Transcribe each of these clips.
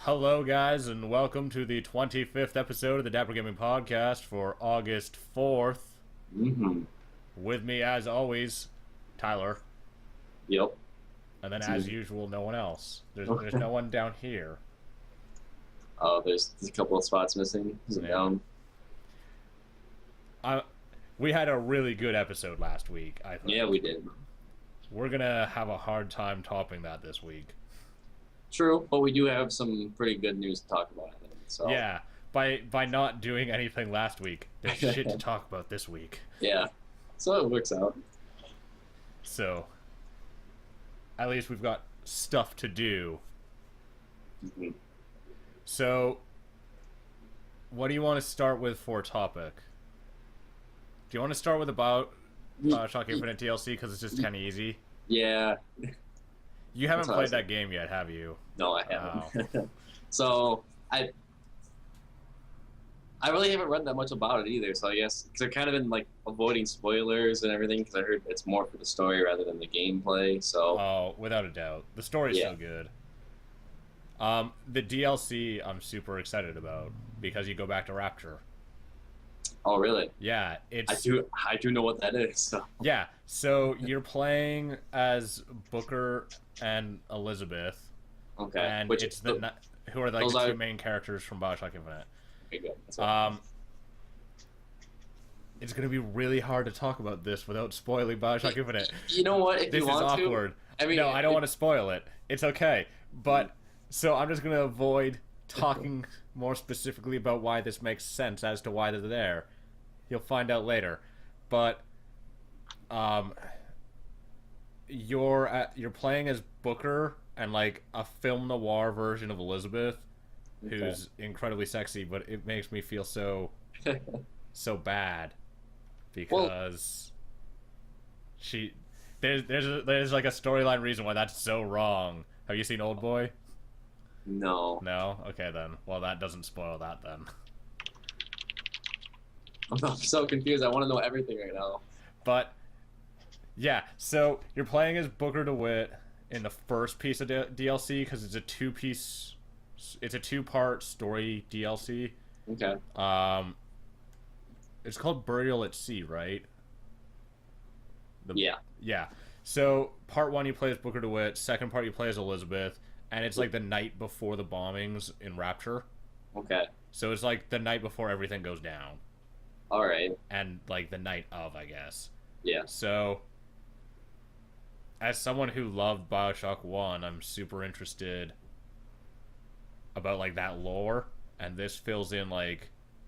Hello, guys, and welcome to the 25th episode of the Dapper Gaming Podcast for August 4th. With me, as always, Tyler. Yep. And then, as usual, no one else. There's no one down here. Oh, there's a couple of spots missing. Down. We had a really good episode last week, I think. Yeah, we did. We're gonna have a hard time topping that this week. True, but we do have some pretty good news to talk about, I think. So. Yeah, by not doing anything last week, there's shit to talk about this week. Yeah, so it works out. So, at least we've got stuff to do. Mm-hmm. So, what do you want to start with for a topic? Do you want to start with about Bioshock Infinite DLC because it's just kind of easy? Yeah. You haven't played that game yet, have you? No, I haven't. Oh. So, I really haven't read that much about it either, so I guess, because I've kind of been, avoiding spoilers and everything, because I heard it's more for the story rather than the gameplay, so... Oh, without a doubt. The story's so good. The DLC I'm super excited about, because you go back to Rapture. Oh, really? Yeah, it's... I do know what that is, so... Yeah, so you're playing as Booker and Elizabeth. Okay. And it's who are the two main characters from Bioshock Infinite. Okay, good. That's it's going to be really hard to talk about this without spoiling Bioshock Infinite. You know what? If this you want is awkward. I mean, no, I don't want to spoil it. It's okay. But, so I'm just going to avoid talking more specifically about why this makes sense as to why they're there. You'll find out later. But, you're playing as Booker and a film noir version of Elizabeth, who's incredibly sexy, but it makes me feel so bad because there's a storyline reason why that's so wrong. Have you seen Old Boy? No. No? Okay then. Well, that doesn't spoil that then. I'm so confused. I want to know everything right now. But yeah, so you're playing as Booker DeWitt in the first piece of DLC because it's a two-part story DLC. Okay. It's called Burial at Sea, right? Yeah. Yeah. So part one you play as Booker DeWitt, second part you play as Elizabeth, and it's the night before the bombings in Rapture. Okay. So it's the night before everything goes down. All right. And the night of, I guess. Yeah. So as someone who loved Bioshock 1, I'm super interested about that lore, and this fills in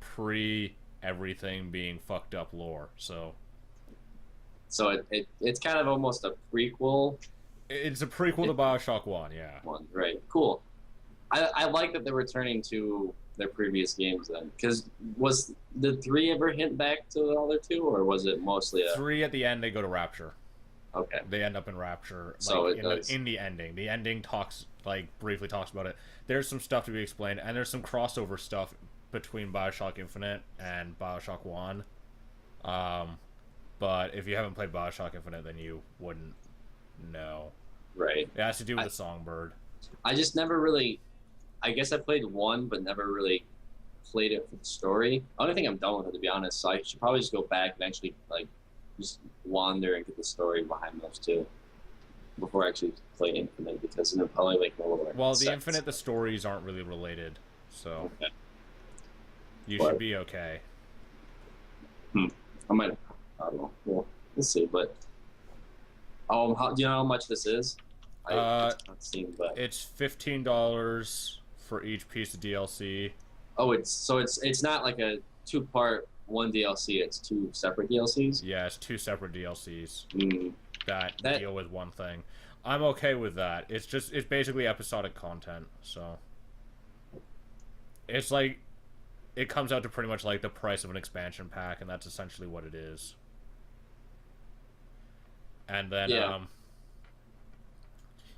pre everything being fucked up lore. So it's kind of almost a prequel. It's a prequel to Bioshock 1, yeah. Right. Cool. I like that they're returning to their previous games then, because did 3 ever hint back to the other 2, or was it mostly 3 at the end? They go to Rapture. Okay. They end up in Rapture. So in the ending. The ending talks briefly talks about it. There's some stuff to be explained, and there's some crossover stuff between Bioshock Infinite and Bioshock 1. But if you haven't played Bioshock Infinite, then you wouldn't know. Right. It has to do with the songbird. I just never really... I guess I played 1, but never really played it for the story. I don't think I'm done with it, to be honest, so I should probably just go back and actually, just wander and get the story behind those 2 before I actually play Infinite, because it'll probably make a little more Well, sense. the Infinite, the stories aren't really related, so okay. You should be okay. I might... I don't know. Well, we'll see, but... do you know how much this is? I've not seen, but... It's $15 for each piece of DLC. Oh, it's not like a 2-part one DLC, it's 2 separate DLCs? Yeah, it's 2 separate DLCs that deal with one thing. I'm okay with that. It's basically episodic content, so it's it comes out to pretty much the price of an expansion pack, and that's essentially what it is. And then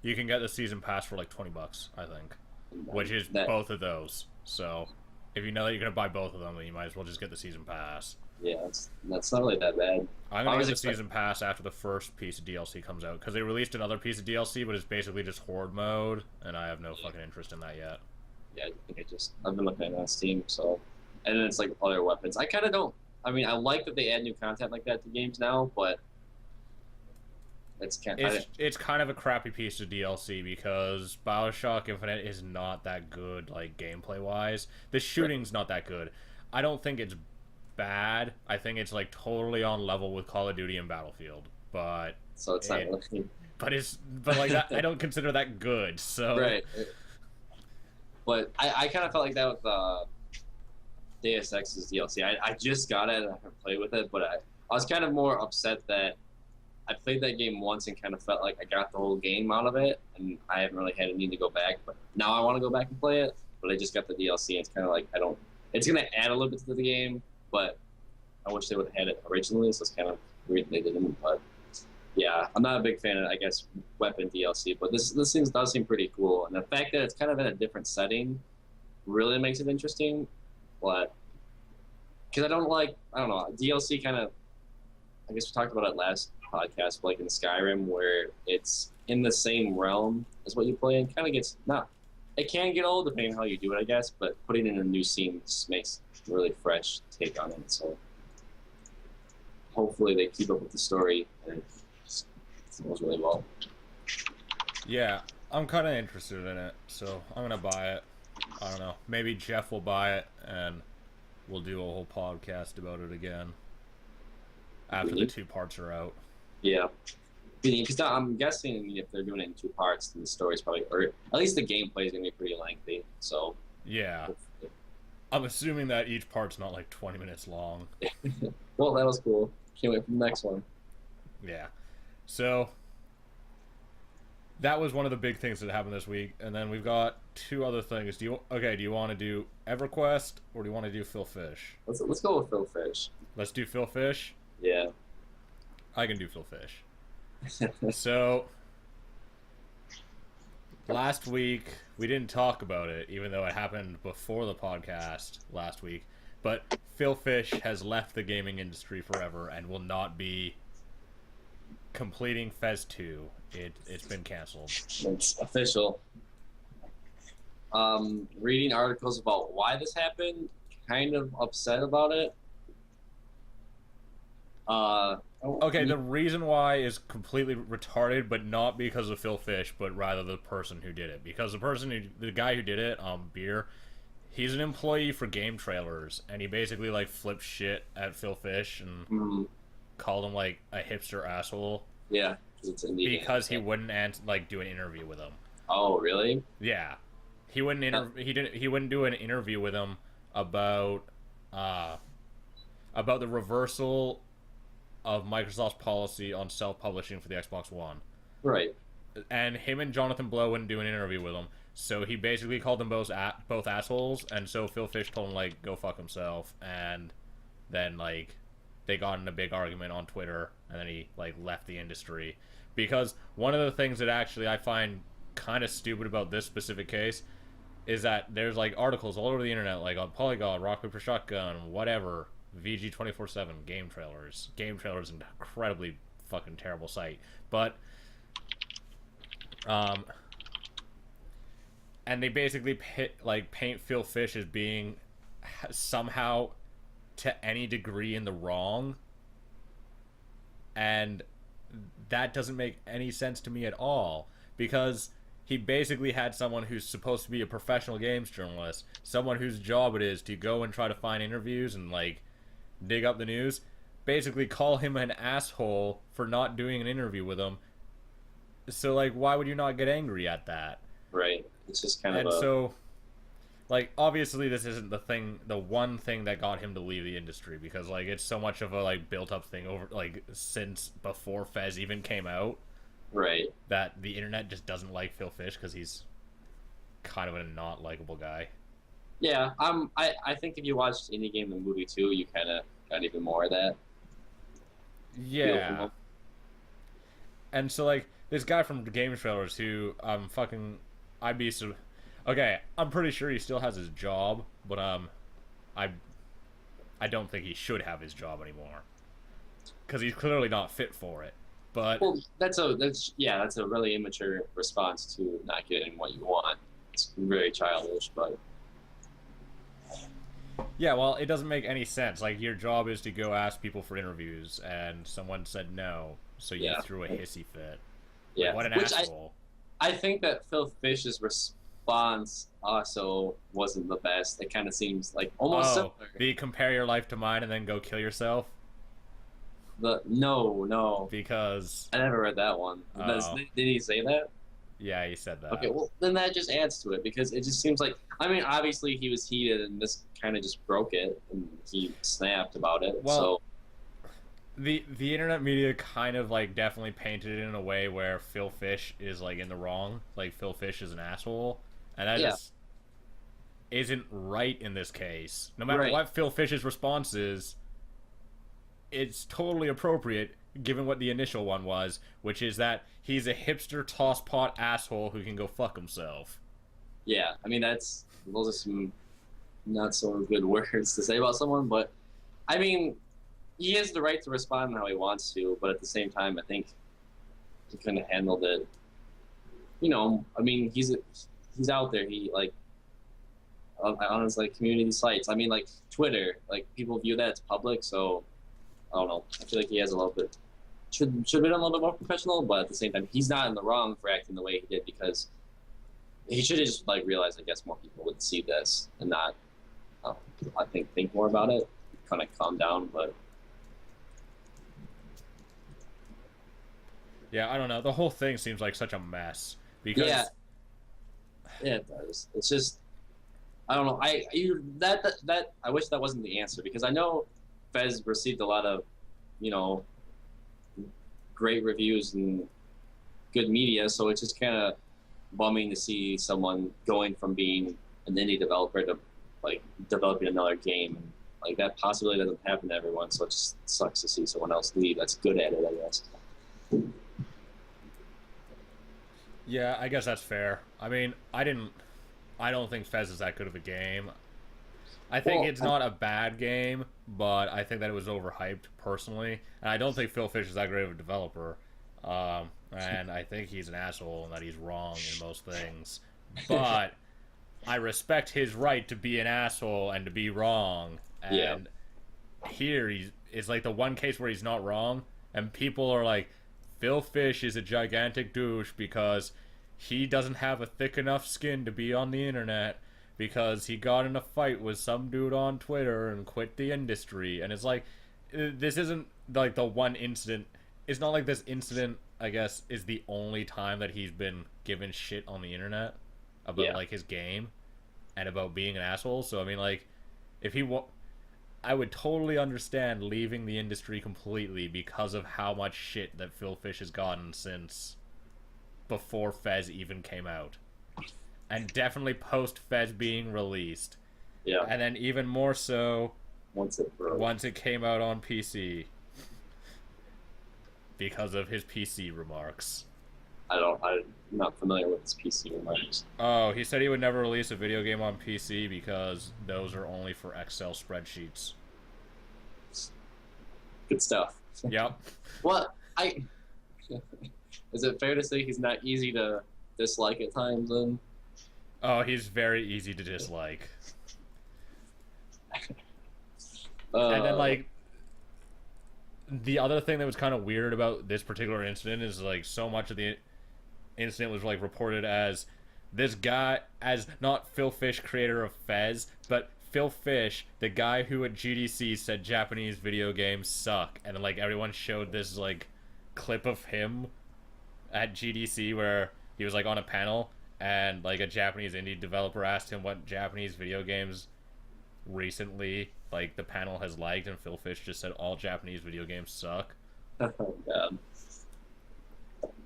you can get the season pass for $20, I think, which is both of those. So if you know that you're gonna buy both of them, then you might as well just get the season pass. Yeah, that's not really that bad. I'm gonna get the season pass after the first piece of DLC comes out, because they released another piece of DLC, but it's basically just horde mode, and I have no fucking interest in that yet. Yeah, I think I've been looking at it on Steam. So, and then it's like other weapons. I kind of don't. I mean, I like that they add new content like that to games now, but it's kind of a crappy piece of DLC because Bioshock Infinite is not that good, like gameplay wise. The shooting's not that good. I don't think it's bad. I think it's like totally on level with Call of Duty and Battlefield, but so it's not really. but like that, I don't consider that good. So Right. But I kind of felt like that with Deus Ex's DLC. I just got it and I haven't played with it, but I was kind of more upset that I played that game once and kind of felt like I got the whole game out of it, and I haven't really had a need to go back. But now I want to go back and play it. But I just got the DLC, and it's kind of like I don't. It's gonna add a little bit to the game, but I wish they would have had it originally. So it's kind of weird they didn't. But yeah, I'm not a big fan of, I guess, weapon DLC. But this thing does seem pretty cool, and the fact that it's kind of in a different setting really makes it interesting. But because I don't know, DLC kind of. I guess we talked about it last podcast, like in Skyrim, where it's in the same realm as what you play, and kind of gets not. It can get old depending on how you do it, I guess. But putting in a new scene just makes a really fresh take on it. So hopefully they keep up with the story and it goes really well. yeah, I'm kind of interested in it, so I'm gonna buy it. I don't know. Maybe Jeff will buy it, and we'll do a whole podcast about it again after the 2 parts are out. Yeah. Because I'm guessing if they're doing it in 2 parts, then the story's probably, or at least the gameplay is going to be pretty lengthy. So yeah, I'm assuming that each part's not like 20 minutes long. Well, that was cool. Can't wait for the next one. Yeah. So that was one of the big things that happened this week, and then we've got 2 other things. Do you want to do Everquest or do you want to do Phil Fish? Let's go with Phil Fish. Let's do Phil Fish. Yeah. I can do Phil Fish. So last week we didn't talk about it, even though it happened before the podcast last week. But Phil Fish has left the gaming industry forever and will not be completing Fez 2. It's been canceled. It's official. Reading articles about why this happened, kind of upset about it. Okay, the reason why is completely retarded, but not because of Phil Fish, but rather the person who did it. Because the guy who did it, Beer, he's an employee for Game Trailers, and he basically like flipped shit at Phil Fish and called him like a hipster asshole. Yeah, because he wouldn't do an interview with him. Oh, really? Yeah, he wouldn't he wouldn't do an interview with him about the reversal of Microsoft's policy on self-publishing for the Xbox One. Right. And him and Jonathan Blow wouldn't do an interview with him, so he basically called them both assholes, and so Phil Fish told him, like, go fuck himself, and then, like, they got in a big argument on Twitter, and then he, like, left the industry. Because one of the things that actually I find kind of stupid about this specific case is that there's, like, articles all over the internet, like, on Polygon, Rock Paper Shotgun, whatever, VG 24/7, Game Trailers. Game Trailers is an incredibly fucking terrible site. But, and they basically paint Phil Fish as being somehow to any degree in the wrong. And that doesn't make any sense to me at all. Because he basically had someone who's supposed to be a professional games journalist, someone whose job it is to go and try to find interviews and, like, dig up the news, basically call him an asshole for not doing an interview with him. So, like, why would you not get angry at that? Right. It's just kind of and so, like, obviously this isn't the one thing that got him to leave the industry, because, like, it's so much of a, like, built-up thing over, like, since before Fez even came out. Right. That the internet just doesn't like Phil Fish because he's kind of a not likable guy. Yeah, I think if you watched Indie Game the movie too, you kind of got even more of that. Yeah. And so, like, this guy from Game Trailers who okay, I'm pretty sure he still has his job, but I don't think he should have his job anymore because he's clearly not fit for it. But well, that's a really immature response to not getting what you want. it's very childish, but Yeah, well, it doesn't make any sense. Like, your job is to go ask people for interviews, and someone said no, so you yeah, threw a hissy fit. yeah. Like, what an Which asshole. I think that Phil Fish's response also wasn't the best. It kind of seems like almost Oh, similar. the compare your life to mine and then go kill yourself? No, Because, I never read that one. oh, Did he say that? yeah, he said that. Okay, well then that just adds to it because it just seems like I mean obviously he was heated and this kind of just broke it and he snapped about it. Well, So the internet media kind of like definitely painted it in a way where Phil Fish is like in the wrong. Like, Phil Fish is an asshole, and that yeah, just isn't right in this case. No matter right. what Phil Fish's response is, it's totally appropriate given what the initial one was, which is that he's a hipster tosspot asshole who can go fuck himself. Yeah, I mean those are some not so good words to say about someone, but I mean he has the right to respond how he wants to, but at the same time I think he kind of handled it. You know, I mean he's out there. He like on his like community sites. I mean like Twitter, like people view that as public, so I don't know. I feel like he has a little bit should be done a little bit more professional, but at the same time, he's not in the wrong for acting the way he did because he should have just like realized. I guess more people would see this and not, I think more about it, kind of calm down. But Yeah, I don't know. The whole thing seems like such a mess because yeah, yeah, it does. It's just I don't know. That I wish that wasn't the answer because I know Fez received a lot of, you know, great reviews and good media, so it's just kind of bumming to see someone going from being an indie developer to like developing another game. And, like that possibility doesn't happen to everyone, so it just sucks to see someone else leave that's good at it, I guess. yeah, I guess that's fair. I mean, I don't think Fez is that good of a game. I think Well, it's not a bad game, but I think that it was overhyped personally, and I don't think Phil Fish is that great of a developer. And I think he's an asshole and that he's wrong in most things. But I respect his right to be an asshole and to be wrong. yeah, And here it's like the one case where he's not wrong, and people are like, Phil Fish is a gigantic douche because he doesn't have a thick enough skin to be on the internet because he got in a fight with some dude on Twitter and quit the industry. And it's like, this isn't like the one incident. It's not like this incident, I guess, is the only time that he's been given shit on the internet about yeah, like his game and about being an asshole. So I mean, like, if he I would totally understand leaving the industry completely because of how much shit that Phil Fish has gotten since before Fez even came out. And definitely post Fez being released. yeah. And then even more so Once it broke. once it came out on PC. Because of his PC remarks. I'm not familiar with his PC remarks. Oh, he said he would never release a video game on PC because those are only for Excel spreadsheets. Good stuff. Yep. Well, is it fair to say he's not easy to dislike at times? Then Oh, he's very easy to dislike. And then, like, the other thing that was kind of weird about this particular incident is, like, so much of the incident was, like, reported as this guy, as not Phil Fish, creator of Fez, but Phil Fish, the guy who at GDC said Japanese video games suck. And then, like, everyone showed this, like, clip of him at GDC where he was, like, on a panel and, like, a Japanese indie developer asked him what Japanese video games recently, like, the panel has liked, and Phil Fish just said all Japanese video games suck. oh god.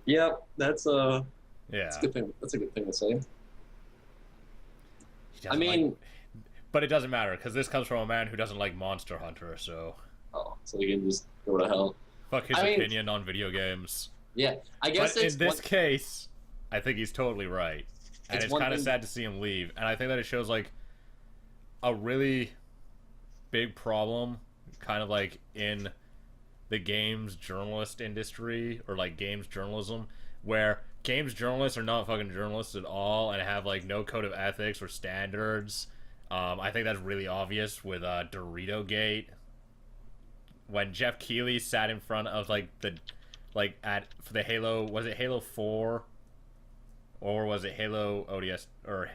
Yep, that's a Yeah. good thing. That's a good thing to say. He I doesn't mean, like, but it doesn't matter because this comes from a man who doesn't like Monster Hunter, so oh, so you can just go to hell. fuck his I mean, opinion on video games. Yeah, I guess But it's in this case, I think he's totally right, and It's it's one kind of thing- sad to see him leave. And I think that it shows like a really big problem, kind of like in the games journalist industry or like games journalism, where games journalists are not fucking journalists at all and have like no code of ethics or standards. I think that's really obvious with Dorito Gate. When Jeff Keighley sat in front of like for the Halo, was it Halo 4 or was it Halo ODS or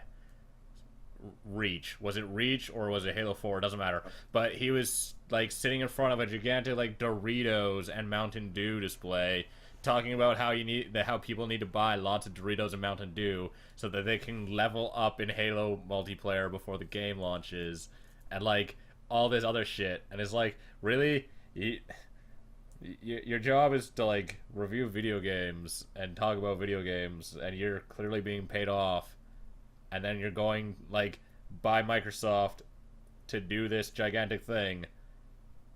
Reach? Was it Reach or was it Halo 4? It doesn't matter. But he was like sitting in front of a gigantic like Doritos and Mountain Dew display, talking about how people need to buy lots of Doritos and Mountain Dew so that they can level up in Halo multiplayer before the game launches, and like all this other shit. And it's like, really, your job is to like review video games and talk about video games, and you're clearly being paid off, and then you're going like by Microsoft to do this gigantic thing,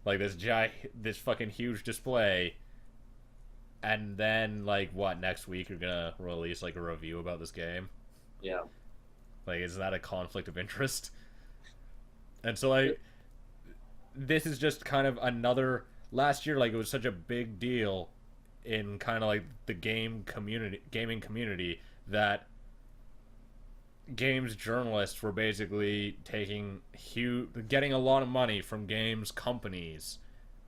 like this fucking huge display, and then like what, next week you're gonna release like a review about this game? Yeah. Like, is that a conflict of interest? And so like, this is just kind of another. Last year, like, it was such a big deal in kind of like the gaming community, that games journalists were basically getting a lot of money from games companies,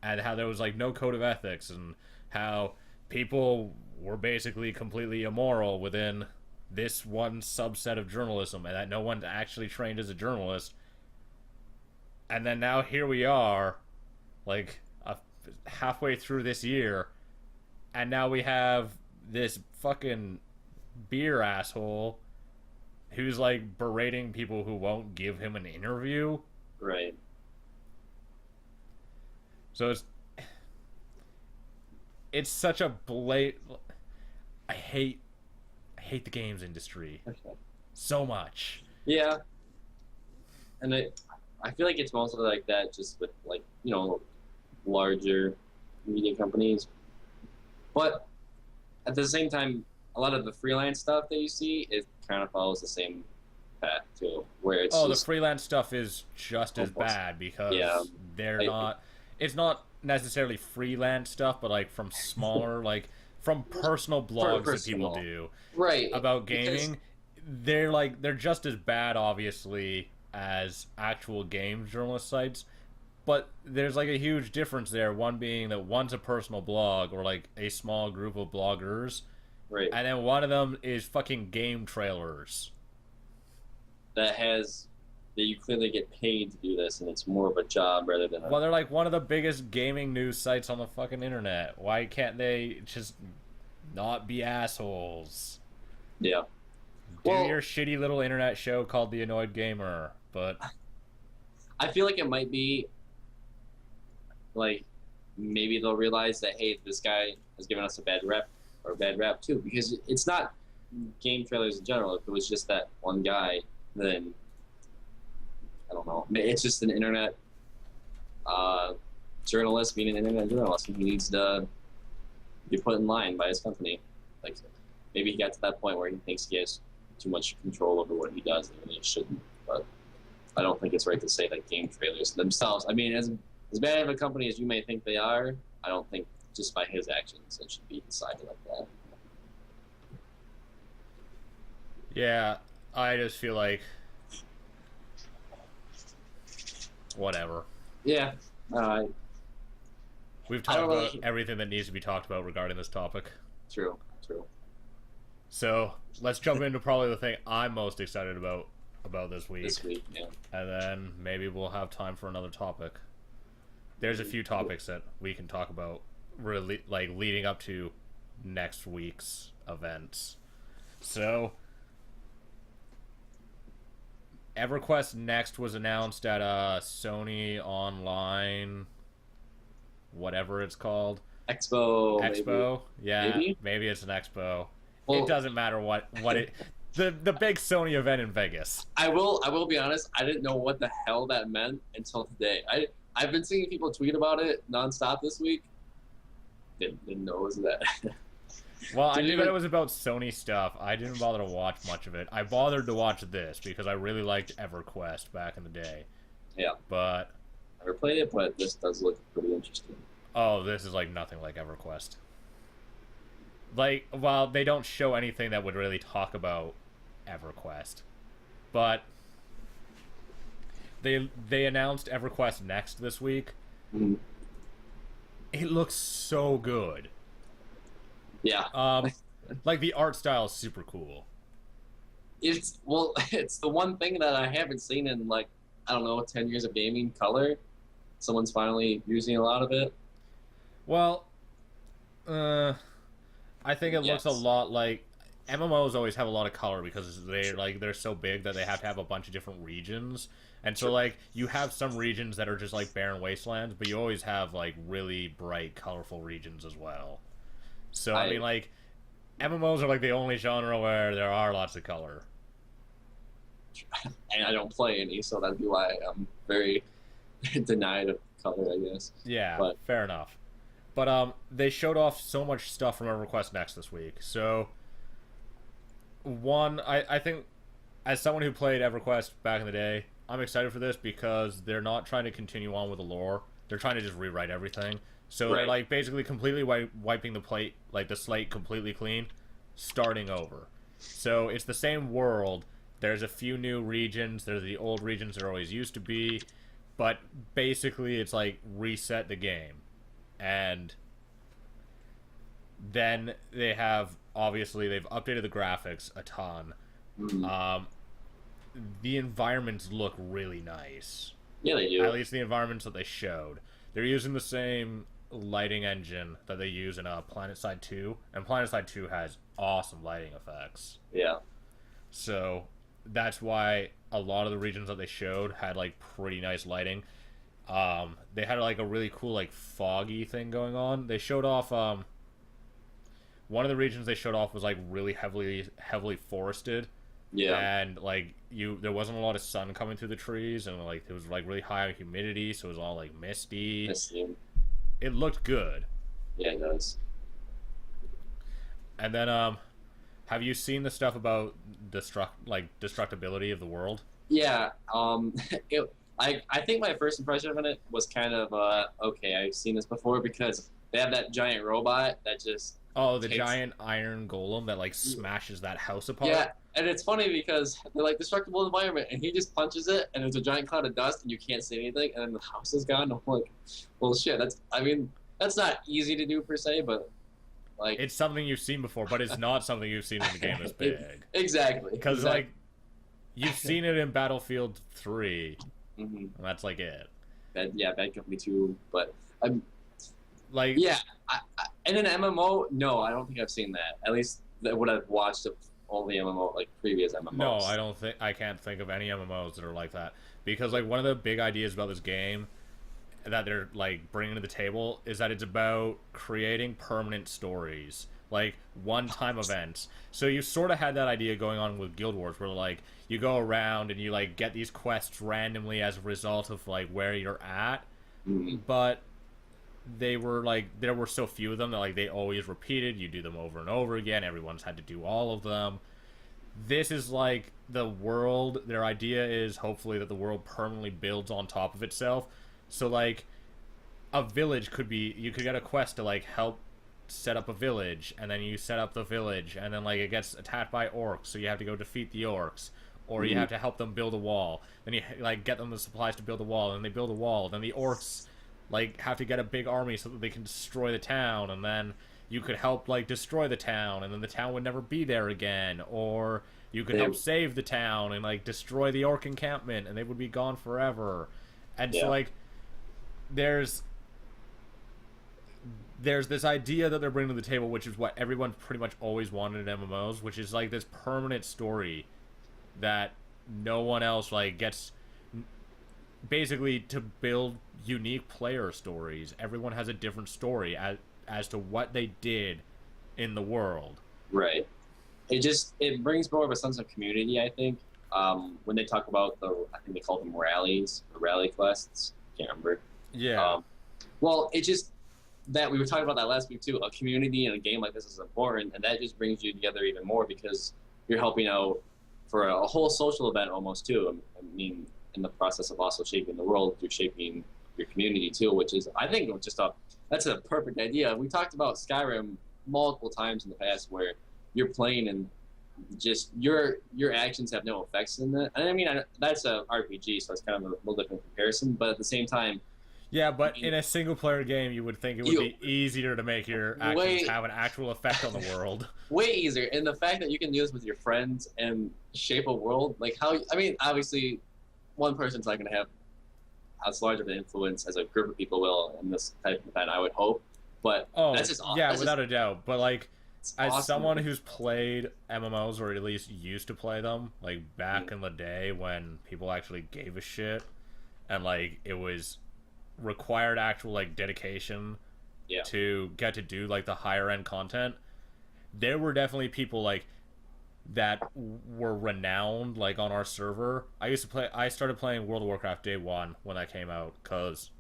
and how there was like no code of ethics, and how people were basically completely immoral within this one subset of journalism, and that no one's actually trained as a journalist. And then now here we are, like halfway through this year, and now we have this fucking beer asshole who's like berating people who won't give him an interview. Right. So it's such a blatant. I hate the games industry so much. Yeah. And I feel like it's mostly like that, just with like, you know, larger media companies. But at the same time, a lot of the freelance stuff that you see, it kind of follows the same path too, where it's the freelance stuff is just as bad, because it's not necessarily freelance stuff, but like from smaller like from personal blogs that people do about gaming. They're just as bad, obviously, as actual game journalist sites, but there's like a huge difference there. One being that one's a personal blog, or like a small group of bloggers, right, and then one of them is fucking game trailers that you clearly get paid to do this, and it's more of a job rather than they're like one of the biggest gaming news sites on the fucking internet. Why can't they just not be assholes? Yeah. Do your shitty little internet show called The Annoyed Gamer. But I feel like it might be like, maybe they'll realize that, hey, this guy has given us a bad rap too, because it's not game trailers in general. If it was just that one guy, then I don't know. It's just an internet journalist being an internet journalist, and he needs to be put in line by his company. Like, maybe he got to that point where he thinks he has too much control over what he does, and he shouldn't. But I don't think it's right to say that game trailers themselves, I mean, as bad of a company as you may think they are, I don't think just by his actions it should be decided like that. Yeah, I just feel like whatever. Yeah. We've talked about everything that needs to be talked about regarding this topic. True. So let's jump into probably the thing I'm most excited about this week. Yeah. And then maybe we'll have time for another topic. There's a few topics that we can talk about, really, like leading up to next week's events. So, Everquest Next was announced at a Sony Online, whatever it's called. Expo. Maybe. Yeah, maybe it's an expo. Well, it doesn't matter what it. The big Sony event in Vegas. I will be honest. I didn't know what the hell that meant until today. I've been seeing people tweet about it nonstop this week. Didn't know it was that. Well, I knew that it was about Sony stuff. I didn't bother to watch much of it. I bothered to watch this because I really liked EverQuest back in the day. Yeah. But I never played it, but this does look pretty interesting. Oh, this is like nothing like EverQuest. Like, well, they don't show anything that would really talk about EverQuest, but they announced EverQuest Next this week. Mm-hmm. It looks so good. Yeah. Like the art style is super cool. It's well, it's the one thing that I haven't seen in like I don't know 10 years of gaming color. Someone's finally using a lot of it. Well, I think it looks a Yes. lot like MMOs always have a lot of color because they're so big that they have to have a bunch of different regions. And so Sure. like you have some regions that are just like barren wastelands, but you always have like really bright, colorful regions as well. So I mean like MMOs are like the only genre where there are lots of color. And I don't play any, so that'd be why I'm very denied of color, I guess. Yeah, But fair enough. But they showed off so much stuff from EverQuest Next this week. So one, I think as someone who played EverQuest back in the day, I'm excited for this because they're not trying to continue on with the lore. They're trying to just rewrite everything. So they're right, like basically completely wiping the plate, like the slate completely clean, starting over. So it's the same world. There's a few new regions. There's the old regions there always used to be, but basically it's like reset the game. And then they have obviously they've updated the graphics a ton. mm, Um, the environments look really nice. yeah, they At do. least the environments that they showed. They're using the same lighting engine that they use in PlanetSide 2, and PlanetSide 2 has awesome lighting effects. Yeah, So that's why a lot of the regions that they showed had like pretty nice lighting. They had like a really cool like foggy thing going on. They showed off one of the regions they showed off was like really heavily forested, yeah, and like there wasn't a lot of sun coming through the trees, and like it was like really high humidity, so it was all like misty. I see. It looked good. Yeah, it does. And then have you seen the stuff about destructibility of the world? Yeah, I think my first impression of it was kind of okay. I've seen this before because they have that giant robot that just Oh, the takes. giant iron golem that like smashes that house apart. Yeah, and it's funny because they're like destructible environment, and he just punches it, and there's a giant cloud of dust, and you can't see anything, and then the house is gone. I'm like, well, shit. I mean, that's not easy to do per se, but like, It's something you've seen before, but it's not something you've seen in the game this big. exactly. Because like you've seen it in Battlefield 3, mm-hmm. and that's like it. Bad Company 2, but I'm Like yeah. In an MMO, no, I don't think I've seen that. At least what I've watched of all the MMO, like previous MMOs. no, I can't think of any MMOs that are like that. Because like one of the big ideas about this game that they're like bringing to the table is that it's about creating permanent stories, like one-time events. So you sort of had that idea going on with Guild Wars, where like you go around and you like get these quests randomly as a result of like where you're at, Mm-hmm. but they were like there were so few of them that like they always repeated. You do them over and over again. Everyone's had to do all of them. This is like the world. Their idea is hopefully that the world permanently builds on top of itself. So like a village could be, you could get a quest to like help set up a village, and then you set up the village, and then like it gets attacked by orcs, so you have to go defeat the orcs, or you have to help them build a wall. Then you like get them the supplies to build a wall, and they build a wall. Then the orcs like have to get a big army so that they can destroy the town, and then you could help like destroy the town, and then the town would never be there again. Or you could help save the town and like destroy the orc encampment, and they would be gone forever. And so like there's this idea that they're bringing to the table, which is what everyone pretty much always wanted in MMOs, which is like this permanent story that no one else like gets. Basically, to build unique player stories, everyone has a different story as to what they did in the world. Right. It brings more of a sense of community, I think. When they talk about I think they call them rallies or rally quests. Can't remember. Yeah. Well, it just that we were talking about that last week too. A community in a game like this is important, and that just brings you together even more because you're helping out for a whole social event almost too. I mean, in the process of also shaping the world, you're shaping your community too, which is I think that's a perfect idea. We talked about Skyrim multiple times in the past where you're playing and just your actions have no effects in it. And I mean, that's a RPG, so it's kind of a little different comparison. But at the same time, Yeah, I but mean, in a single player game, you would think it would be easier to make your actions way have an actual effect on the world. way easier. And the fact that you can do this with your friends and shape a world, like how I mean, obviously, one person's not going to have as large of an influence as a group of people will in this type of event, I would hope. But Oh, that's just yeah, that's without a doubt. But like, just as awesome. someone who's played MMOs or at least used to play them, like back in the day when people actually gave a shit, and like it was required actual like dedication Yeah. to get to do like the higher end content, there were definitely people like that were renowned like on our server. I started playing World of Warcraft day one when that came out because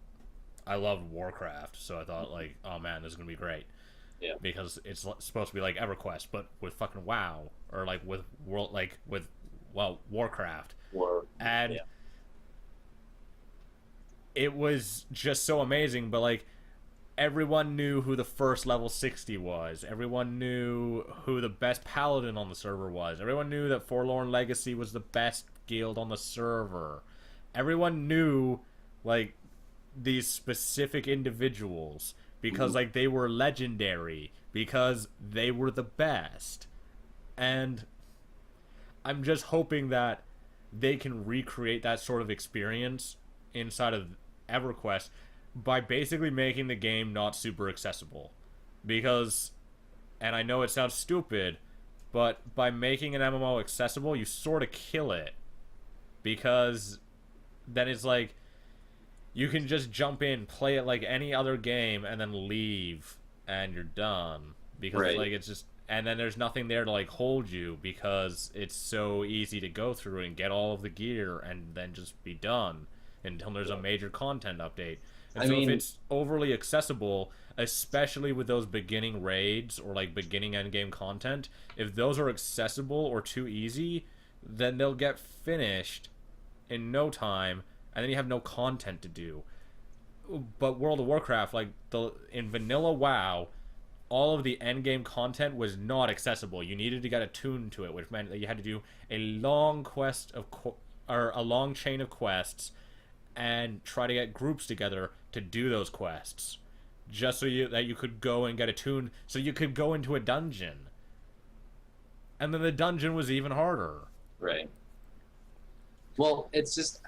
I loved Warcraft, so I thought like, oh man, this is gonna be great. Yeah. Because it's supposed to be like Everquest but with fucking WoW, or like with Warcraft. And yeah. it was just so amazing. But like, everyone knew who the first level 60 was. Everyone knew who the best paladin on the server was. Everyone knew that Forlorn Legacy was the best guild on the server. Everyone knew like these specific individuals because like they were legendary, because they were the best. And I'm just hoping that they can recreate that sort of experience inside of EverQuest by basically making the game not super accessible. Because, and I know it sounds stupid, but by making an MMO accessible, you sort of kill it. Because then it's like, you can just jump in, play it like any other game, and then leave, and you're done. Because like it's just, and then there's nothing there to like hold you, because it's so easy to go through and get all of the gear and then just be done until there's a major content update. And I mean, if it's overly accessible, especially with those beginning raids or like beginning endgame content, if those are accessible or too easy, then they'll get finished in no time, and then you have no content to do. But World of Warcraft, like in vanilla WoW, all of the endgame content was not accessible. You needed to get attuned to it, which meant that you had to do a long quest of or a long chain of quests and try to get groups together to do those quests, just so that you could go and get attuned, so you could go into a dungeon. And then the dungeon was even harder. Right. Well, it's just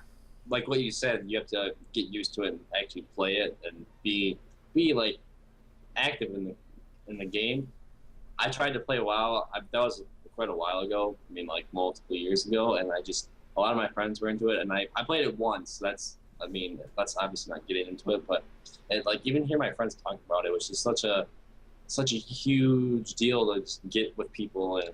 like what you said. You have to get used to it and actually play it and be like active in the game. I tried to play WoW. That was quite a while ago. I mean, like multiple years ago, and a lot of my friends were into it, and I played it once. That's obviously not getting into it, but like even hear my friends talk about it, was just such a huge deal to just get with people, and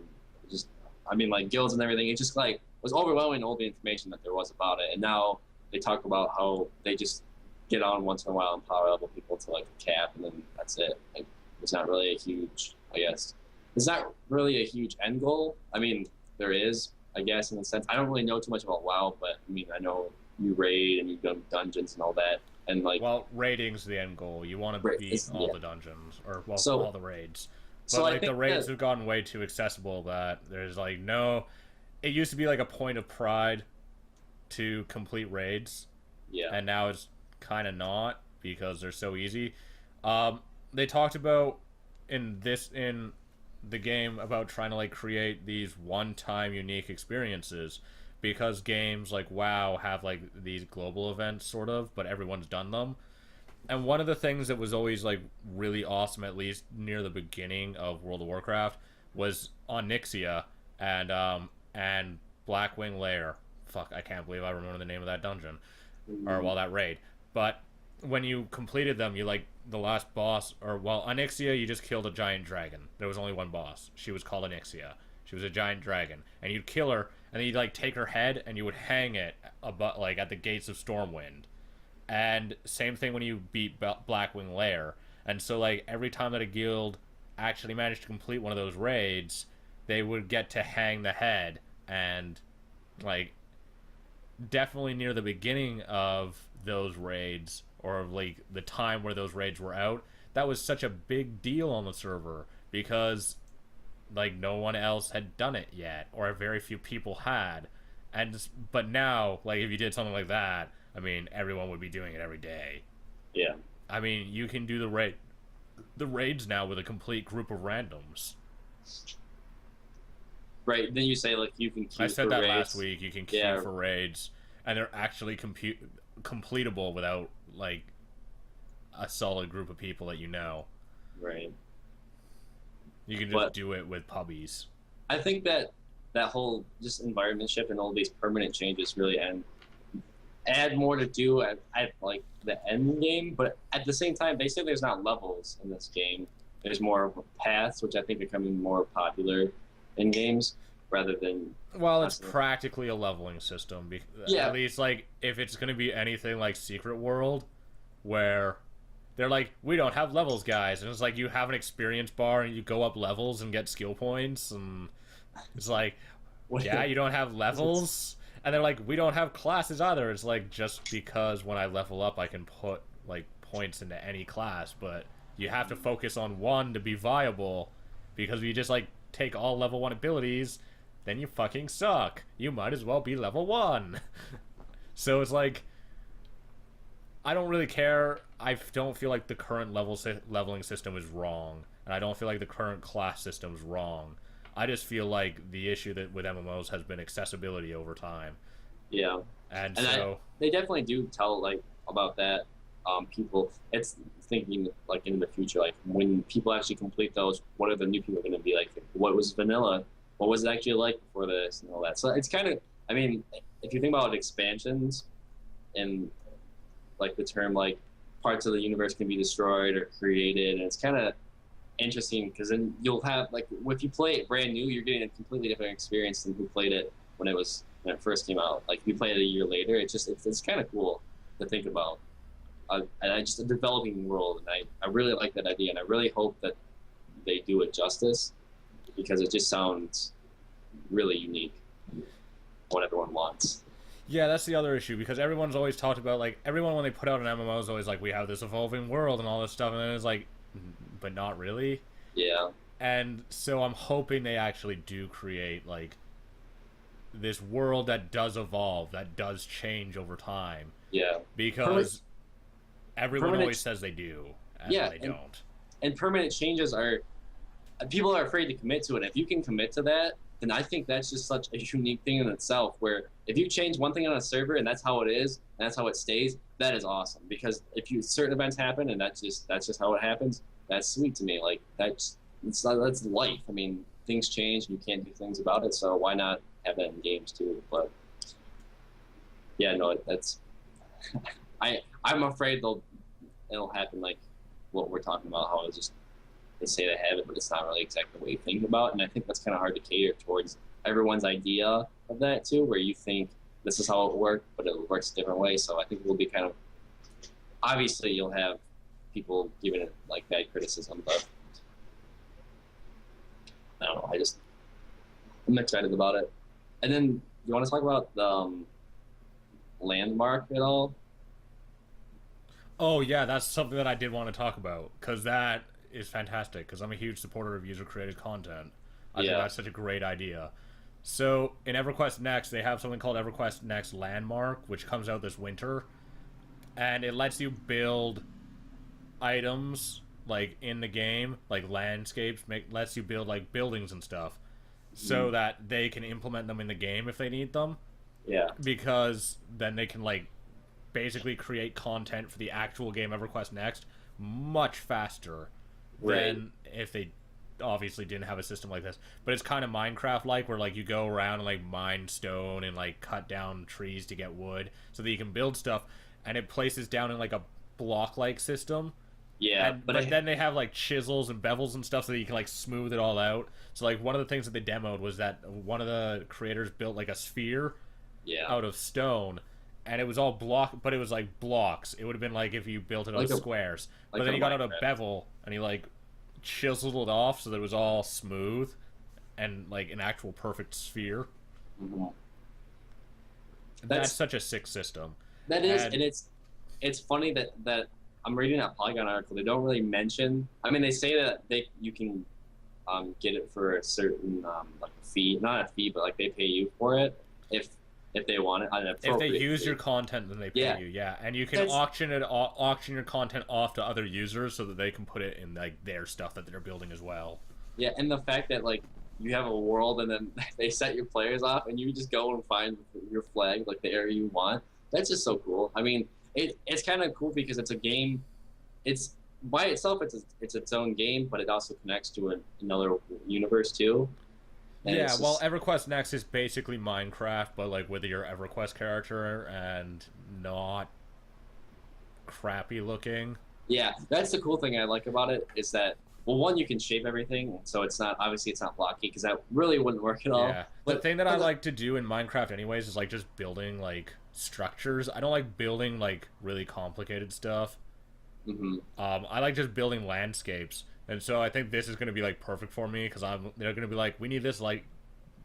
just, I mean, like guilds and everything. It just like was overwhelming, all the information that there was about it. And now they talk about how they just get on once in a while and power level people to like a cap, and then that's it. Like, it's not really a huge, I guess, it's not really a huge end goal. I mean, there is, I guess, in a sense. I don't really know too much about WoW, but I mean, I know you raid and you go to dungeons and all that. And like, well, raiding's the end goal. You want to beat all the dungeons, or all the raids. But so like the raids have gotten way too accessible that there's like no. It used to be like a point of pride to complete raids. Yeah. And now it's kind of not, because they're so easy. They talked about in the game about trying to like create these one-time unique experiences, because games like WoW have like these global events sort of, but everyone's done them. And one of the things that was always like really awesome, at least near the beginning of World of Warcraft, was Onyxia and Blackwing Lair. Fuck, I can't believe I remember the name of that dungeon, or that raid. But when you completed them, you like the last boss, or Onyxia, you just killed a giant dragon. There was only one boss. She was called Onyxia. She was a giant dragon, and you'd kill her, and then you'd like take her head and you would hang it about like at the gates of Stormwind. And same thing when you beat Blackwing Lair. And so like every time that a guild actually managed to complete one of those raids, they would get to hang the head. And like definitely near the beginning of those raids, or like the time where those raids were out, that was such a big deal on the server, because like no one else had done it yet, or very few people had. But now, like if you did something like that, I mean, everyone would be doing it every day. Yeah. I mean, you can do the raids now with a complete group of randoms. Right. Then you say like you can queue I said for that raids. last week. You can queue for raids, and they're actually completable without like a solid group of people that you know. Right. You can just do it with pubbies. I think that whole just environment shift and all these permanent changes really add more to do at like the end game, but at the same time, they say there's not levels in this game. There's more paths, which I think are becoming more popular in games rather than. Well, it's practically a leveling system. Yeah. At least, like, if it's going to be anything like Secret World, where they're like, we don't have levels, guys. And it's like you have an experience bar and you go up levels and get skill points. And it's like, yeah, you don't have levels? And they're like, we don't have classes either. It's like, just because when I level up, I can put, like, points into any class. But you have to focus on one to be viable. Because if you just, like, take all level 1 abilities, then you fucking suck. You might as well be level 1. So it's like, I don't really care. I don't feel like the current leveling system is wrong. And I don't feel like the current class system is wrong. I just feel like the issue that with MMOs has been accessibility over time. Yeah. And so they definitely do tell like about that. People, it's thinking like in the future, like when people actually complete those, what are the new people going to be like? What was vanilla? What was it actually like before this and all that? So it's kind of, I mean, if you think about expansions and like the term like parts of the universe can be destroyed or created, and it's kind of interesting because then you'll have like if you play it brand new, you're getting a completely different experience than who played it when it first came out. Like if you play it a year later, it's kind of cool to think about. And I just a developing world, and I really like that idea, and I really hope that they do it justice because it just sounds really unique. What everyone wants. Yeah, that's the other issue, because everyone's always talked about, like, everyone when they put out an MMO is always like, we have this evolving world and all this stuff, and then it's like, but not really. Yeah. And so I'm hoping they actually do create, like, this world that does evolve, that does change over time. Yeah. Because everyone always says they do, and they don't. And permanent changes are, people are afraid to commit to it. If you can commit to that, then I think that's just such a unique thing in itself, where if you change one thing on a server and that's how it is, and that's how it stays, that is awesome. Because if certain events happen and that's just how it happens, that's sweet to me. Like that's life. I mean, things change and you can't do things about it, so why not have that in games too? But yeah, no, that's I'm afraid it'll happen like what we're talking about, how it's just they say they have it, but it's not really exactly what you think about. And I think that's kind of hard to cater towards everyone's idea of that too, where you think this is how it works, but it works a different way. So I think it will be kind of, obviously you'll have people giving it like bad criticism, but I don't know. I'm excited about it. And then you want to talk about the landmark at all? Oh yeah, that's something that I did want to talk about, because that is fantastic, because I'm a huge supporter of user-created content. I think that's such a great idea. So in Everquest Next, they have something called Everquest Next Landmark, which comes out this winter, and it lets you build items like in the game, like landscapes, lets you build like buildings and stuff, so that they can implement them in the game if they need them. Yeah. Because then they can like basically create content for the actual game Everquest Next much faster than if they obviously didn't have a system like this. But it's kind of Minecraft-like, where like you go around and like mine stone and like cut down trees to get wood so that you can build stuff, and it places down in like a block-like system. Yeah, but then they have like chisels and bevels and stuff so that you can like smooth it all out. So like one of the things that they demoed was that one of the creators built like a sphere out of stone, and it was all but it was like blocks. It would have been like if you built it out of squares. But then he got out a bevel and he like chiseled it off so that it was all smooth and like an actual perfect sphere. Mm-hmm. That's such a sick system. That is, and it's funny that I'm reading that Polygon article. They don't really mention. I mean, they say that you can get it for a certain like fee, not a fee, but like they pay you for it if they want it on an If they appropriate use fee. your content, then they pay Yeah, you. Yeah, and you can that's auction your content off to other users so that they can put it in like their stuff that they're building as well. yeah, and the fact that like you have a world and then they set your players off and you just go and find your flag like the area you want. That's just so cool. I mean, it's kind of cool because it's a game. It's by itself, it's its own game, but it also connects to another universe too. And Yeah, it's well, just, EverQuest Next is basically Minecraft, but like with your EverQuest character and not crappy looking. yeah, that's the cool thing I like about it is that well, one you can shape everything, so it's not obviously it's not blocky because that really wouldn't work at all. Yeah, the But thing that I like to do in Minecraft, anyways, is like just building like structures. I don't like building like really complicated stuff. hmm I like just building landscapes, and so I think this is going to be like perfect for me because they're going to be like, we need this like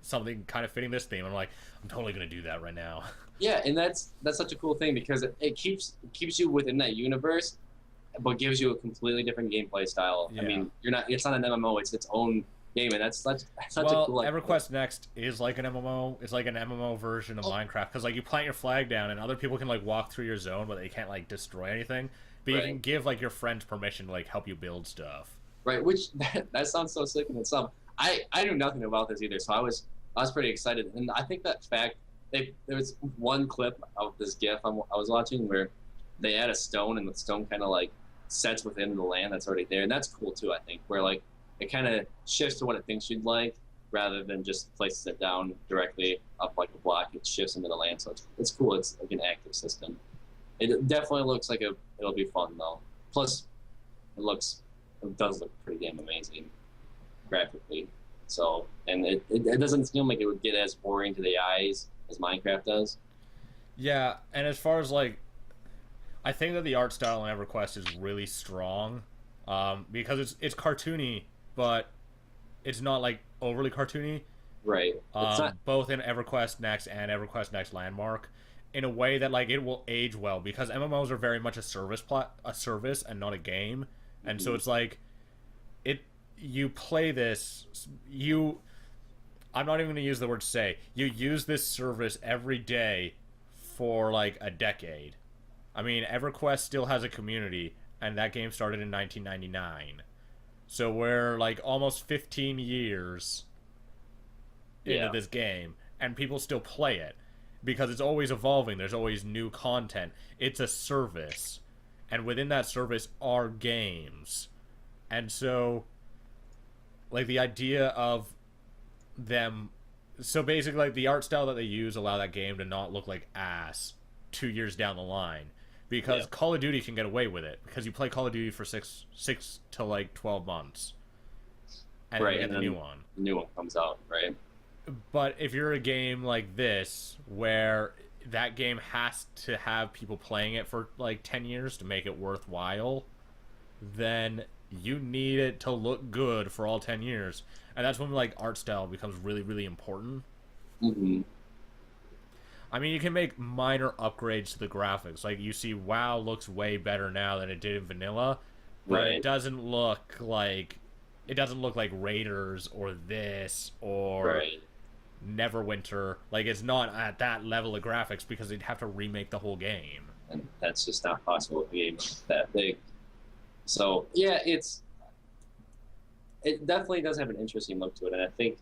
something kind of fitting this theme. I'm like, I'm totally going to do that right now. yeah, and that's such a cool thing because it keeps you within that universe, but gives you a completely different gameplay style. Yeah. I mean, you're not it's not an MMO; it's its own game, and that's such Well, a cool. Like, EverQuest Next is like an MMO. It's like an MMO version of Minecraft because like you plant your flag down and other people can like walk through your zone, but they can't like destroy anything. But you Right. can give like your friends permission to like help you build stuff. right? Which that sounds so sick in itself. I knew nothing about this either, so I was pretty excited, and I think that fact there was one clip of this GIF I was watching where they add a stone, and the stone kind of like sets within the land that's already there, and that's cool too. I think where like it kind of shifts to what it thinks you'd like rather than just places it down directly up like a block. It shifts into the land, so it's cool. It's like an active system. It definitely looks like it'll be fun though. Plus, it does look pretty damn amazing graphically. So, and it doesn't seem like it would get as boring to the eyes as Minecraft does. Yeah, and as far as like, I think that the art style in EverQuest is really strong, because it's cartoony, but it's not like overly cartoony. Right. It's not. Both in EverQuest Next and EverQuest Next Landmark, in a way that like it will age well because MMOs are very much a service and not a game, and so it's like, you play this, I'm not even going to use the word say, you use this service every day for like a decade. I mean, EverQuest still has a community, and that game started in 1999. So we're like almost 15 years into this game, and people still play it because it's always evolving. There's always new content. It's a service, and within that service are games. And so, like, the idea of them, so basically, like, the art style that they use allow that game to not look like ass 2 years down the line, because Call of Duty can get away with it because you play Call of Duty for six to like 12 months, and then you get the new one. The new one comes out, right? But if you're a game like this where that game has to have people playing it for like 10 years to make it worthwhile, then you need it to look good for all 10 years. And that's when like art style becomes really, really important. Mm-hmm. I mean, you can make minor upgrades to the graphics. Like, you see WoW looks way better now than it did in vanilla, but it doesn't look like Raiders or this or Neverwinter. Like, it's not at that level of graphics because they'd have to remake the whole game. And that's just not possible with a game that big. So yeah, it definitely does have an interesting look to it, and I think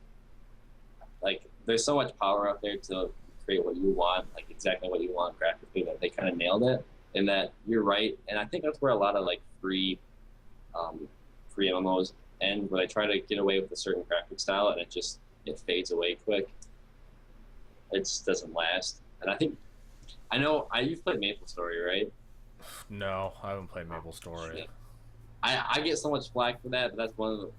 like there's so much power out there to create what you want, like exactly what you want graphically, that they kind of nailed it. And that you're right, and I think that's where a lot of like free MMOs end, where they try to get away with a certain graphic style, and it fades away quick. It just doesn't last. And I know you've played MapleStory, right? No, I haven't played MapleStory. Shit. I get so much flack for that, but that's one of the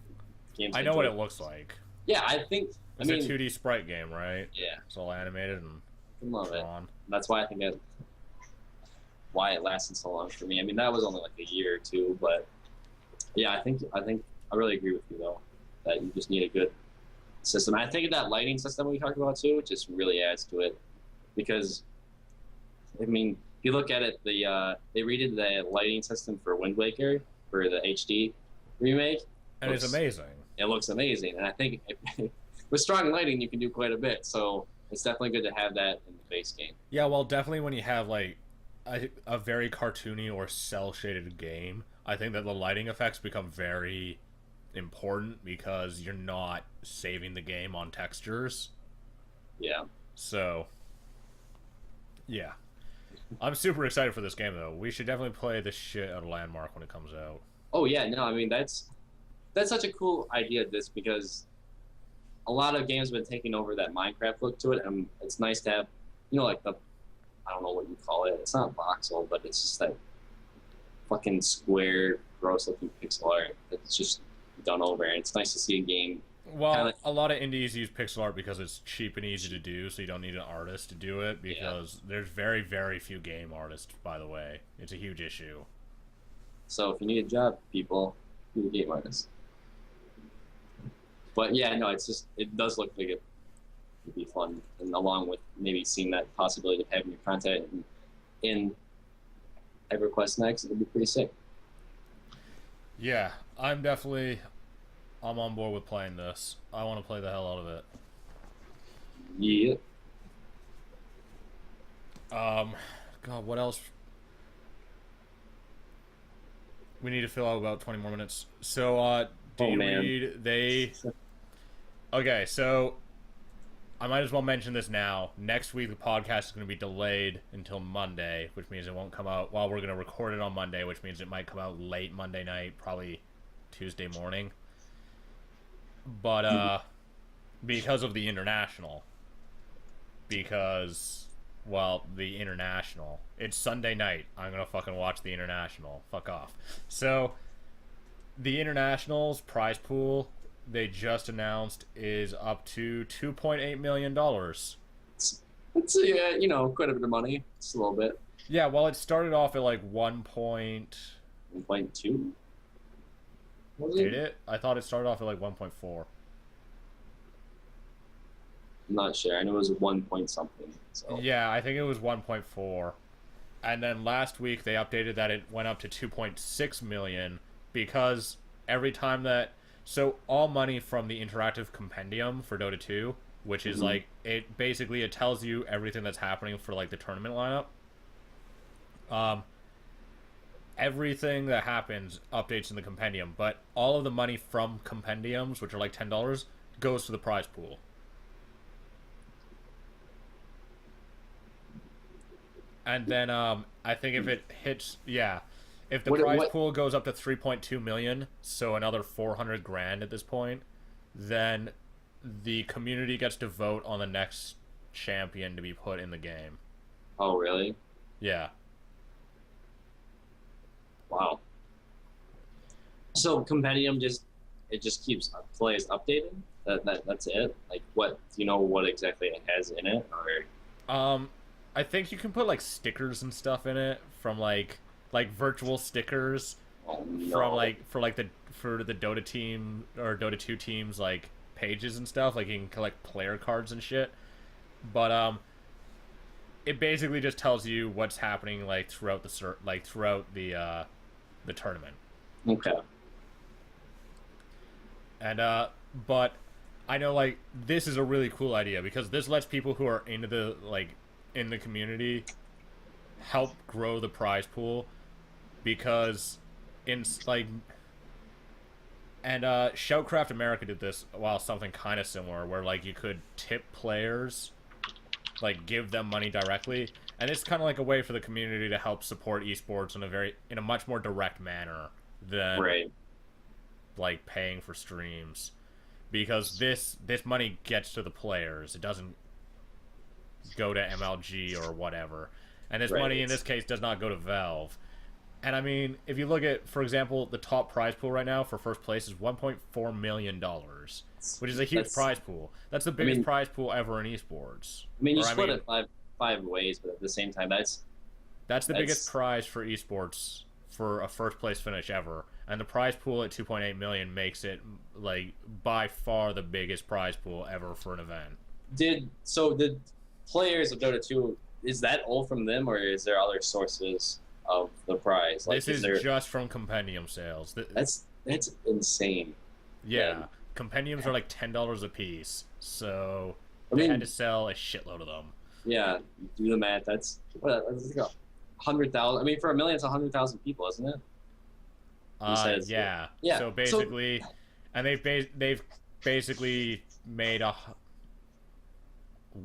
games. I know what it looks like. Yeah, I think it's a 2D sprite game, right? Yeah, it's all animated and drawn. That's why I think why it lasted so long for me. I mean, that was only like a year or two, but yeah, I think I really agree with you though, that you just need a good system. I think that lighting system we talked about too just really adds to it, because I mean, if you look at it, they redid the lighting system for Wind Waker for the HD remake, and it's amazing. it looks amazing. And I think with strong lighting, you can do quite a bit. So it's definitely good to have that in the base game. Yeah, well, definitely when you have like a very cartoony or cell shaded game, I think that the lighting effects become very important because you're not saving the game on textures. Yeah. So, yeah. I'm super excited for this game, though. We should definitely play the shit out of Landmark when it comes out. Oh yeah, no, I mean that's such a cool idea. This because a lot of games have been taking over that Minecraft look to it, and it's nice to have, like the, I don't know what you call it. It's not voxel, but it's just that fucking square, gross-looking pixel art that's just done over. And it's nice to see a game. Well, a lot of indies use pixel art because it's cheap and easy to do, so you don't need an artist to do it, because there's very, very few game artists, by the way. It's a huge issue. So if you need a job, people, be a game artist. But yeah, no, it does look like it would be fun, and along with maybe seeing that possibility of having your content in Everquest Next, it would be pretty sick. Yeah, I'm on board with playing this. I want to play the hell out of it. Yeah. God, what else? We need to fill out about 20 more minutes. So, Okay, so I might as well mention this now. Next week, the podcast is going to be delayed until Monday, which means it won't come out while we're going to record it on Monday, which means it might come out late Monday night, probably Tuesday morning. But, because of the International. Because, well, the International. It's Sunday night. I'm going to fucking watch the International. Fuck off. So, the International's prize pool, they just announced, is up to $2.8 million. It's quite a bit of money. It's a little bit. Yeah, well, it started off at like 1.2. Did it? I thought it started off at like 1.4. I'm not sure. I know it was 1 point something. So. Yeah, I think it was 1.4. And then last week they updated that it went up to 2.6 million because every time that... So all money from the interactive compendium for Dota 2, which is like, it tells you everything that's happening for like the tournament lineup. Everything that happens updates in the compendium, but all of the money from compendiums, which are like $10, goes to the prize pool. And then I think if it hits, if the prize pool goes up to 3.2 million, so another 400 grand at this point, then the community gets to vote on the next champion to be put in the game. Oh, really? Yeah. Wow. So compendium just keeps plays updated. That's it. Like what? Do you know what exactly it has in it, or? I think you can put like stickers and stuff in it from like virtual stickers from for the Dota team or Dota 2 teams like pages and stuff. Like you can collect player cards and shit. But it basically just tells you what's happening like throughout the tournament. Okay. And but I know like this is a really cool idea because this lets people who are into the in the community help grow the prize pool, because Shoutcraft America did this something kind of similar where like you could tip players, like give them money directly, and it's kind of like a way for the community to help support esports in a much more direct manner than like paying for streams, because this money gets to the players. It doesn't go to MLG or whatever, and this money in this case does not go to Valve. And I mean, if you look at, for example, the top prize pool right now for first place is $1.4 million, which is a huge prize pool. That's the biggest prize pool ever in esports. I mean, you split it five ways, but at the same time, that's the biggest prize for esports for a first place finish ever. And the prize pool at 2.8 million makes it like by far the biggest prize pool ever for an event. Did players of Dota 2, is that all from them, or is there other sources of the prize? Like, this is just from compendium sales. That's insane. Yeah, compendiums are like $10 a piece, so I they mean, had to sell a shitload of them. yeah, do the math. That's like 100,000. I mean, for a million, it's 100,000 people, isn't it? Yeah. Yeah. So basically, and they've basically made a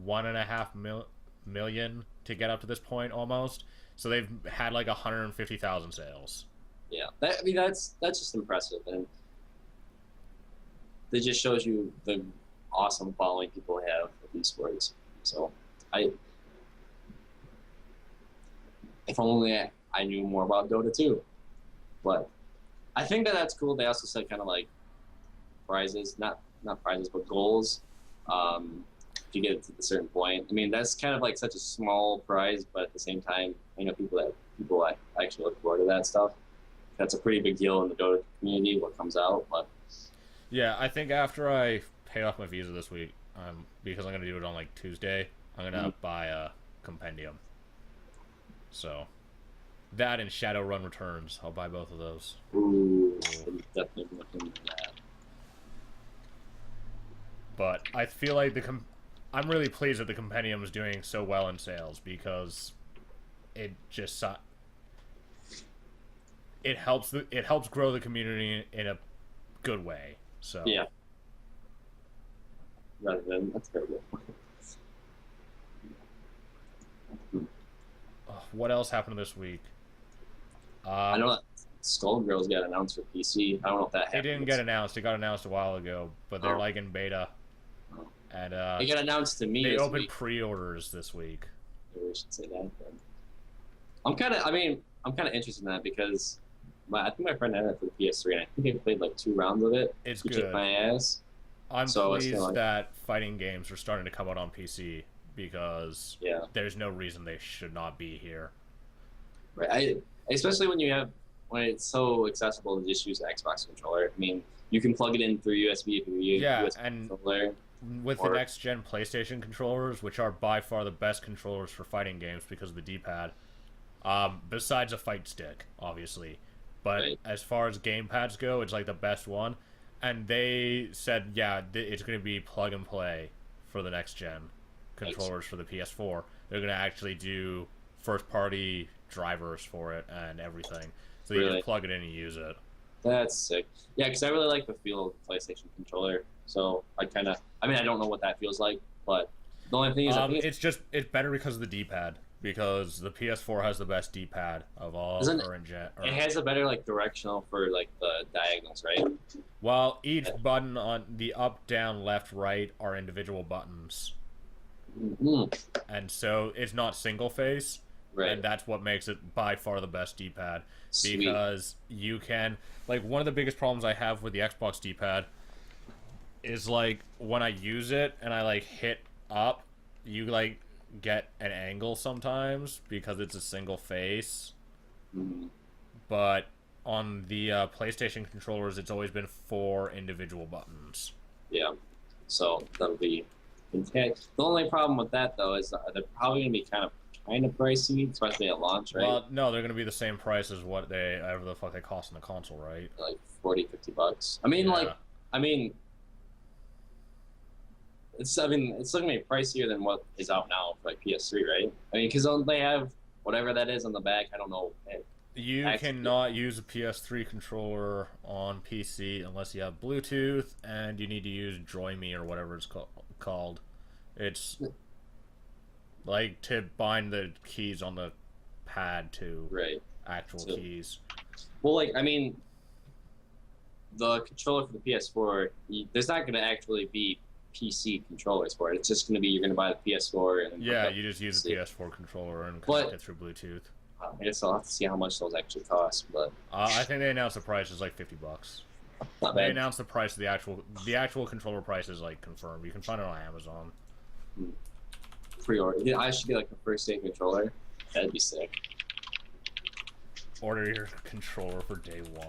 1.5 million to get up to this point almost. So they've had like 150,000 sales. Yeah, that's just impressive, and it just shows you the awesome following people have with esports. So if only I knew more about Dota 2, but I think that's cool. They also said kind of like prizes, not prizes, but goals. If you get to a certain point, I mean, that's kind of like such a small prize, but at the same time, I know people actually look forward to that stuff. That's a pretty big deal in the Dota community, what comes out. But yeah, I think after I pay off my visa this week, because I'm gonna do it on like Tuesday, I'm gonna buy a compendium. So that and Shadowrun Returns, I'll buy both of those. Ooh. I'm definitely looking at that. But I feel like I'm really pleased that the compendium is doing so well in sales, because it just it helps grow the community in a good way. So yeah, rather than that's very good. What else happened this week? I know that Skullgirls got announced for PC. I don't know if that happened. It didn't get announced. It got announced a while ago, but they're like in beta. And it got announced to me. They opened pre-orders this week. Maybe we should say that. But I'm kind of interested in that because I think my friend had it for the PS3, and I think they played like 2 rounds of it. It's he good. Kicked my ass. I'm pleased that fighting games are starting to come out on PC, because there's no reason they should not be here. Right. Especially when it's so accessible to just use an Xbox controller. I mean, you can plug it in through USB if you use USB controller. With the next-gen PlayStation controllers, which are by far the best controllers for fighting games because of the D-pad, besides a fight stick, obviously. But as far as gamepads go, it's like the best one. And they said, it's going to be plug-and-play for the next-gen controllers for the PS4. They're going to actually do first-party drivers for it and everything. So you just plug it in and use it. That's sick. Yeah, because I really like the feel of the PlayStation controller. So I don't know what that feels like, but the only thing is, it's better because of the D-pad. Because the PS4 has the best D-pad of all current gen. It has a better like directional for like the diagonals, right? Well, each button on the up, down, left, right are individual buttons. Mm-hmm. And so it's not single face. Right. And that's what makes it by far the best D-pad. Sweet. Because you can, like, one of the biggest problems I have with the Xbox D-pad is, like, when I use it and I, like, hit up, you, like, get an angle sometimes because it's a single face. Mm-hmm. But on the PlayStation controllers, it's always been 4 individual buttons. Yeah. So that'll be intense. The only problem with that, though, is they're probably going to be kind of pricey, especially at launch, right? Well, no, they're going to be the same price as whatever the fuck they cost in the console, right? Like $40-$50. I mean, it's looking to be pricier than what is out now for like PS3, right? I mean, because they have whatever that is on the back. I don't know. You cannot use a PS3 controller on PC unless you have Bluetooth, and you need to use JoyMe or whatever it's called. It's like to bind the keys on the pad to actual keys. Well, like, I mean, the controller for the PS4, there's not going to actually be PC controllers for it. It's just going to be, you're going to buy the PS4 and you just use the PS4 controller and connect it through Bluetooth. I guess I'll have to see how much those actually cost, but I think they announced the price is like $50. Not they bad. announced the price of the actual controller price is like confirmed. You can find it on Amazon. Pre-order. I should get like a first day controller. That'd be sick. Order your controller for day 1.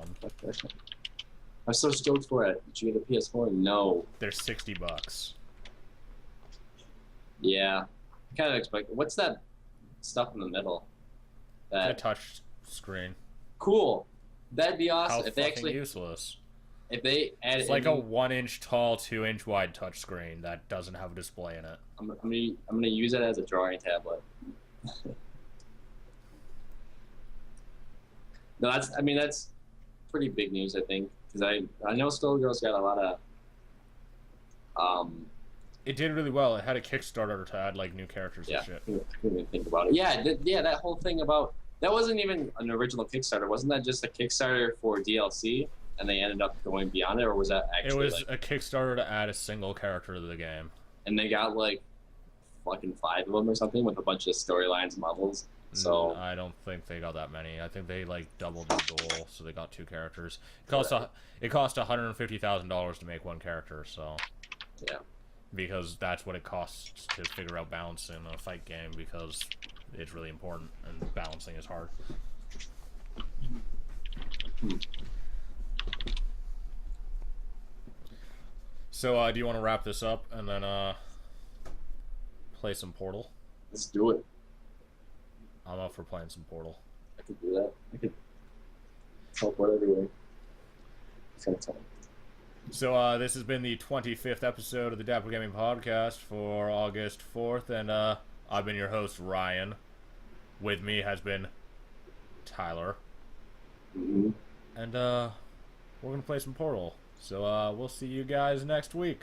I'm so stoked for it. Did you get a PS4? No. They're $60. Yeah. I kind of expect. What's that stuff in the middle? A touch screen. Cool. That'd be awesome. How if they fucking actually useless. if they add It's like a 1-inch tall, 2-inch wide touchscreen that doesn't have a display in it. I'm gonna use it as a drawing tablet. No, that's pretty big news, I think, because I know Skullgirl's got a lot of It did really well. It had a Kickstarter to add like new characters and shit. I couldn't even think about it. Yeah, that whole thing about that wasn't even an original Kickstarter. Wasn't that just a Kickstarter for DLC, and they ended up going beyond it, or was that actually? It was a Kickstarter to add a single character to the game, and they got like fucking 5 of them or something with a bunch of storylines and levels. So I don't think they got that many. I think they like doubled the goal, so they got 2 characters. It cost $150,000 to make 1 character, so yeah, because that's what it costs to figure out balance in a fight game, because it's really important and balancing is hard. So do you want to wrap this up and then play some Portal? Let's do it. I'm up for playing some Portal. I could do that. I could teleport everywhere. So this has been the 25th episode of the Dapper Gaming Podcast for August 4th, and I've been your host, Ryan. With me has been Tyler. Mm-hmm. And we're going to play some Portal. So we'll see you guys next week.